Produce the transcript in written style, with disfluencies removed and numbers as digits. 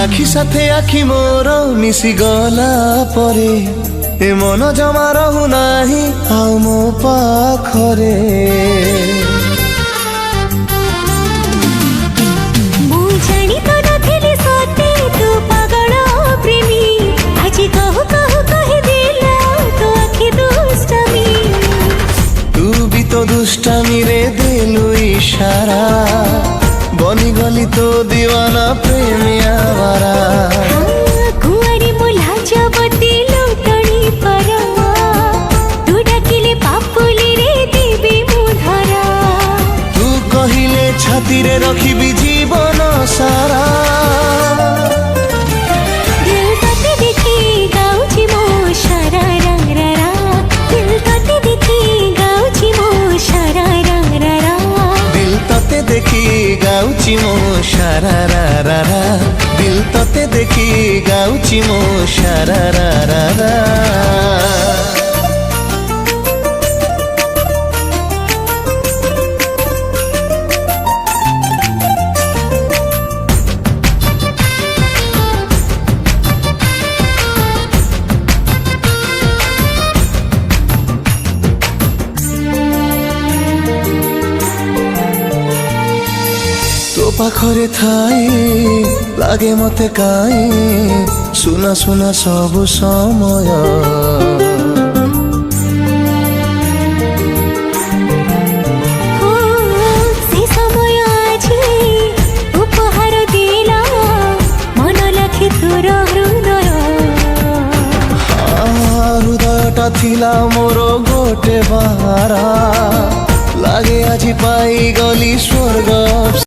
আখি সাথে আখি মোর মিশি গলা পরে এ মন জমা রহু নাহি আউ মো পাখরে। तो दुष्टामी रे दिलु इशारा बनी गली तो दीवाना प्रेमिया वारा। कुआरी मुला जबती लौटणी परा तू डाकिले पापुली रे देबी मुधरा। तू कहिले छाती रे रखिबी जीवन सारा। दिल तते देखी गाउची मो सारा रंग रा। दिल तते देखी गाउची मो सारा रंग रा। दिल तते देखी गाउची मो सारा रा रा रा। दिल तते देखी गाउची मो सारा रा रा रा। तो पाखरे थाई लागे मते काई सुना सुना सब समय। से समय आजी उपहार दिला मन लाखे तोर हृदय। हृदयटा थिला मोर गोटे बारा लागे आजी पाई गली स्वर्ग।